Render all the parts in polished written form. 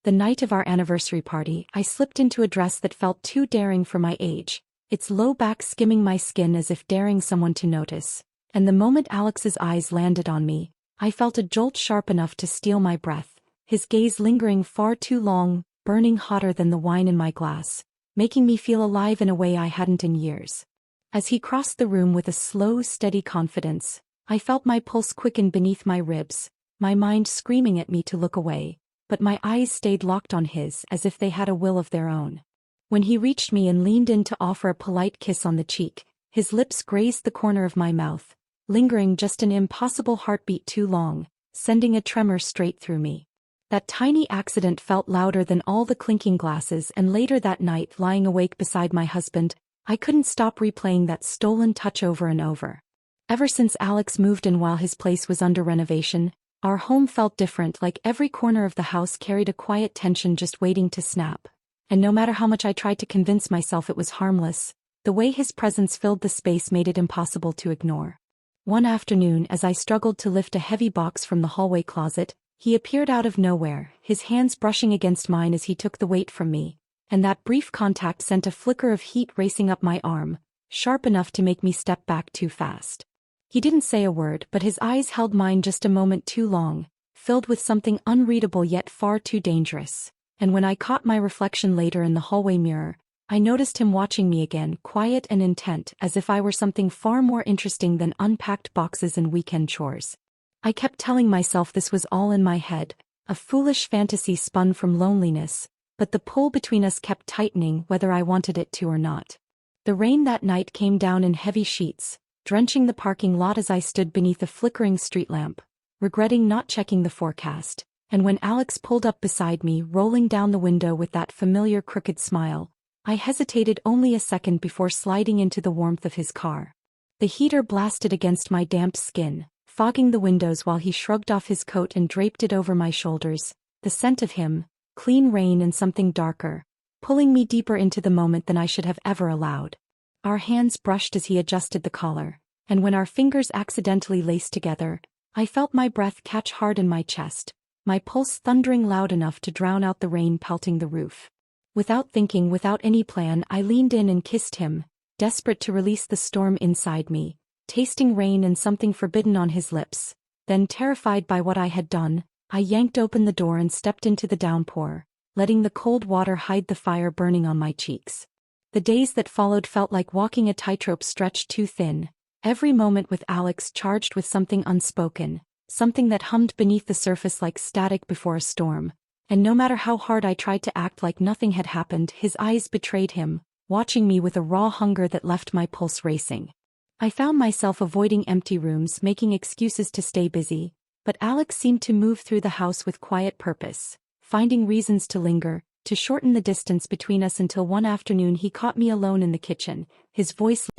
The night of our anniversary party, I slipped into a dress that felt too daring for my age, its low back skimming my skin as if daring someone to notice. And the moment Alex's eyes landed on me, I felt a jolt sharp enough to steal my breath, his gaze lingering far too long, burning hotter than the wine in my glass, making me feel alive in a way I hadn't in years. As he crossed the room with a slow, steady confidence, I felt my pulse quicken beneath my ribs, my mind screaming at me to look away, but my eyes stayed locked on his as if they had a will of their own. When he reached me and leaned in to offer a polite kiss on the cheek, his lips grazed the corner of my mouth, lingering just an impossible heartbeat too long, sending a tremor straight through me. That tiny accident felt louder than all the clinking glasses, and later that night, lying awake beside my husband, I couldn't stop replaying that stolen touch over and over. Ever since Alex moved in while his place was under renovation, our home felt different, like every corner of the house carried a quiet tension just waiting to snap. And no matter how much I tried to convince myself it was harmless, the way his presence filled the space made it impossible to ignore. One afternoon, as I struggled to lift a heavy box from the hallway closet, he appeared out of nowhere, his hands brushing against mine as he took the weight from me, and that brief contact sent a flicker of heat racing up my arm, sharp enough to make me step back too fast. He didn't say a word, but his eyes held mine just a moment too long, filled with something unreadable yet far too dangerous. And when I caught my reflection later in the hallway mirror, I noticed him watching me again, quiet and intent, as if I were something far more interesting than unpacked boxes and weekend chores. I kept telling myself this was all in my head, a foolish fantasy spun from loneliness, but the pull between us kept tightening whether I wanted it to or not. The rain that night came down in heavy sheets, drenching the parking lot as I stood beneath a flickering street lamp, regretting not checking the forecast. And when Alex pulled up beside me, rolling down the window with that familiar crooked smile, I hesitated only a second before sliding into the warmth of his car. The heater blasted against my damp skin, fogging the windows while he shrugged off his coat and draped it over my shoulders, the scent of him, clean rain and something darker, pulling me deeper into the moment than I should have ever allowed. Our hands brushed as he adjusted the collar, and when our fingers accidentally laced together, I felt my breath catch hard in my chest, my pulse thundering loud enough to drown out the rain pelting the roof. Without thinking, without any plan, I leaned in and kissed him, desperate to release the storm inside me, tasting rain and something forbidden on his lips. Then, terrified by what I had done, I yanked open the door and stepped into the downpour, letting the cold water hide the fire burning on my cheeks. The days that followed felt like walking a tightrope stretched too thin, every moment with Alex charged with something unspoken, something that hummed beneath the surface like static before a storm. And no matter how hard I tried to act like nothing had happened, his eyes betrayed him, watching me with a raw hunger that left my pulse racing. I found myself avoiding empty rooms, making excuses to stay busy, but Alex seemed to move through the house with quiet purpose, finding reasons to linger, to shorten the distance between us until one afternoon he caught me alone in the kitchen, his voice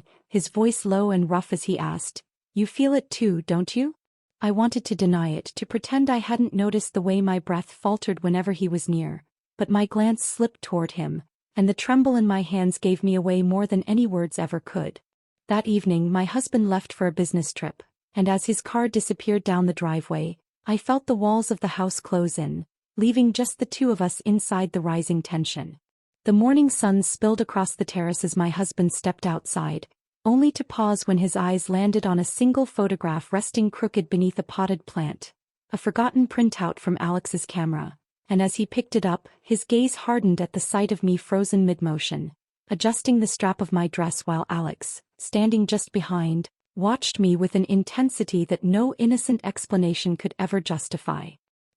low and rough as he asked, "You feel it too, don't you?" I wanted to deny it, to pretend I hadn't noticed the way my breath faltered whenever he was near, but my glance slipped toward him, and the tremble in my hands gave me away more than any words ever could. That evening my husband left for a business trip, and as his car disappeared down the driveway, I felt the walls of the house close in, leaving just the two of us inside the rising tension. The morning sun spilled across the terrace as my husband stepped outside, only to pause when his eyes landed on a single photograph resting crooked beneath a potted plant, a forgotten printout from Alex's camera, and as he picked it up, his gaze hardened at the sight of me frozen mid-motion, adjusting the strap of my dress while Alex, standing just behind, watched me with an intensity that no innocent explanation could ever justify.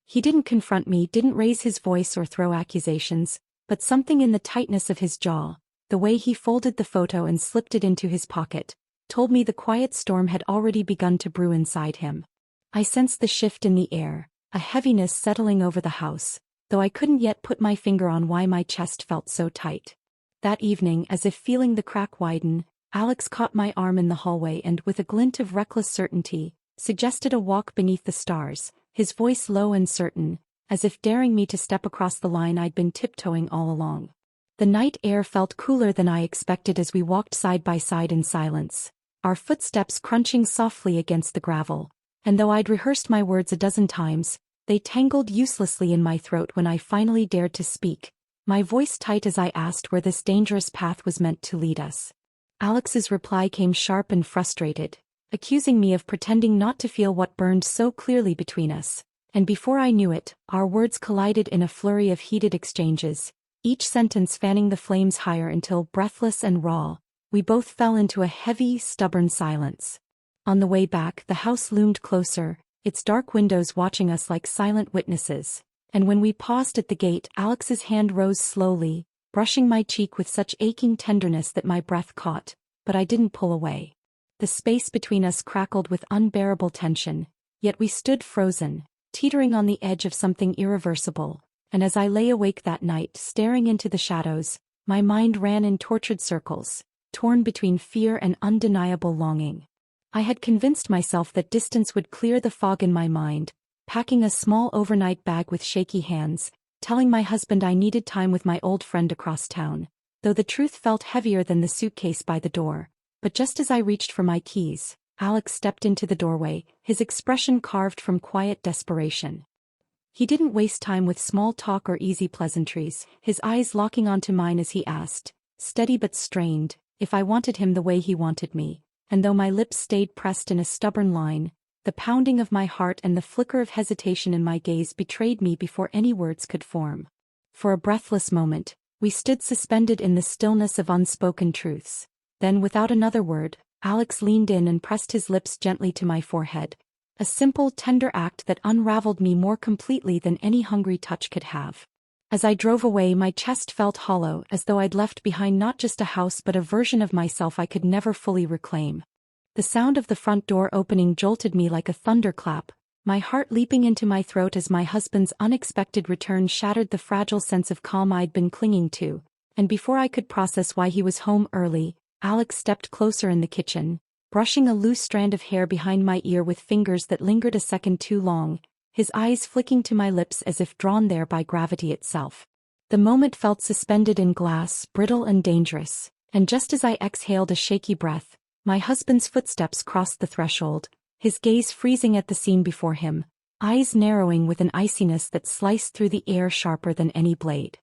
He didn't confront me, didn't raise his voice or throw accusations, but something in the tightness of his jaw, the way he folded the photo and slipped it into his pocket, told me the quiet storm had already begun to brew inside him. I sensed the shift in the air, a heaviness settling over the house, though I couldn't yet put my finger on why my chest felt so tight. That evening, as if feeling the crack widen, Alex caught my arm in the hallway and, with a glint of reckless certainty, suggested a walk beneath the stars, his voice low and certain, as if daring me to step across the line I'd been tiptoeing all along. The night air felt cooler than I expected as we walked side by side in silence, our footsteps crunching softly against the gravel, and though I'd rehearsed my words a dozen times, They tangled uselessly in my throat when I finally dared to speak, my voice tight as I asked where this dangerous path was meant to lead us. Alex's reply came sharp and frustrated, accusing me of pretending not to feel what burned so clearly between us. And before I knew it, our words collided in a flurry of heated exchanges, each sentence fanning the flames higher until, breathless and raw, we both fell into a heavy, stubborn silence. On the way back, the house loomed closer, its dark windows watching us like silent witnesses, and when we paused at the gate, Alex's hand rose slowly, brushing my cheek with such aching tenderness that my breath caught, but I didn't pull away. The space between us crackled with unbearable tension, yet we stood frozen, teetering on the edge of something irreversible, and as I lay awake that night staring into the shadows, my mind ran in tortured circles, torn between fear and undeniable longing. I had convinced myself that distance would clear the fog in my mind, packing a small overnight bag with shaky hands, telling my husband I needed time with my old friend across town, though the truth felt heavier than the suitcase by the door. But just as I reached for my keys, Alex stepped into the doorway, his expression carved from quiet desperation. He didn't waste time with small talk or easy pleasantries, his eyes locking onto mine as he asked, steady but strained, if I wanted him the way he wanted me. And though my lips stayed pressed in a stubborn line, the pounding of my heart and the flicker of hesitation in my gaze betrayed me before any words could form. For a breathless moment, we stood suspended in the stillness of unspoken truths. Then, without another word, Alex leaned in and pressed his lips gently to my forehead, a simple, tender act that unraveled me more completely than any hungry touch could have. As I drove away, my chest felt hollow, as though I'd left behind not just a house but a version of myself I could never fully reclaim. The sound of the front door opening jolted me like a thunderclap, my heart leaping into my throat as my husband's unexpected return shattered the fragile sense of calm I'd been clinging to, and before I could process why he was home early, Alex stepped closer in the kitchen, brushing a loose strand of hair behind my ear with fingers that lingered a second too long, his eyes flicking to my lips as if drawn there by gravity itself. The moment felt suspended in glass, brittle and dangerous, and just as I exhaled a shaky breath, my husband's footsteps crossed the threshold, his gaze freezing at the scene before him, eyes narrowing with an iciness that sliced through the air sharper than any blade.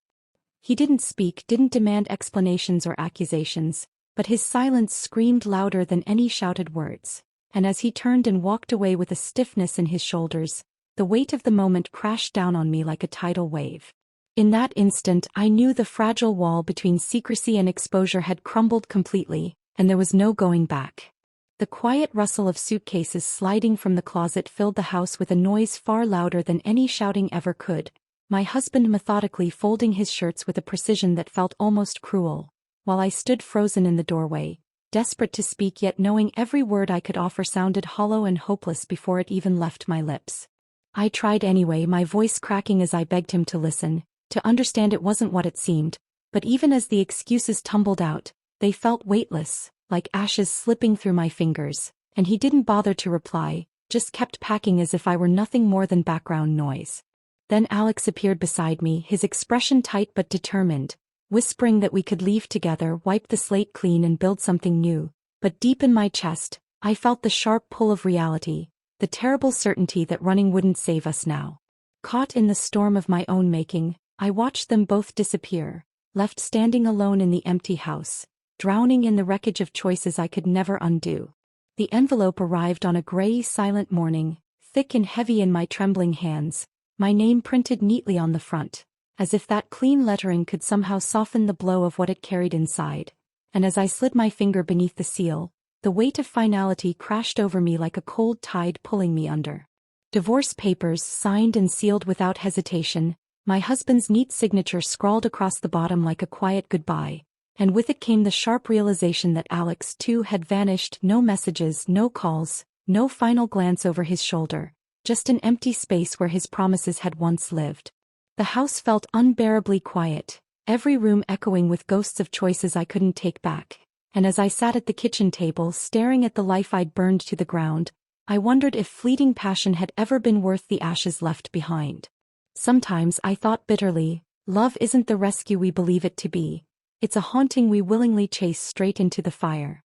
He didn't speak, didn't demand explanations or accusations, but his silence screamed louder than any shouted words, and as he turned and walked away with a stiffness in his shoulders, the weight of the moment crashed down on me like a tidal wave. In that instant, I knew the fragile wall between secrecy and exposure had crumbled completely, and there was no going back. The quiet rustle of suitcases sliding from the closet filled the house with a noise far louder than any shouting ever could, my husband methodically folding his shirts with a precision that felt almost cruel, while I stood frozen in the doorway, desperate to speak yet knowing every word I could offer sounded hollow and hopeless before it even left my lips. I tried anyway, my voice cracking as I begged him to listen, to understand it wasn't what it seemed, but even as the excuses tumbled out, they felt weightless, like ashes slipping through my fingers, and he didn't bother to reply, just kept packing as if I were nothing more than background noise. Then Alex appeared beside me, his expression tight but determined, whispering that we could leave together, wipe the slate clean and build something new, but deep in my chest, I felt the sharp pull of reality, the terrible certainty that running wouldn't save us now. Caught in the storm of my own making, I watched them both disappear, left standing alone in the empty house, drowning in the wreckage of choices I could never undo. The envelope arrived on a gray, silent morning, thick and heavy in my trembling hands, my name printed neatly on the front, as if that clean lettering could somehow soften the blow of what it carried inside, and as I slid my finger beneath the seal, the weight of finality crashed over me like a cold tide pulling me under. Divorce papers signed and sealed without hesitation, my husband's neat signature scrawled across the bottom like a quiet goodbye, and with it came the sharp realization that Alex, too, had vanished. No messages, no calls, no final glance over his shoulder, just an empty space where his promises had once lived. The house felt unbearably quiet, every room echoing with ghosts of choices I couldn't take back. And as I sat at the kitchen table staring at the life I'd burned to the ground, I wondered if fleeting passion had ever been worth the ashes left behind. Sometimes I thought bitterly, love isn't the rescue we believe it to be, it's a haunting we willingly chase straight into the fire.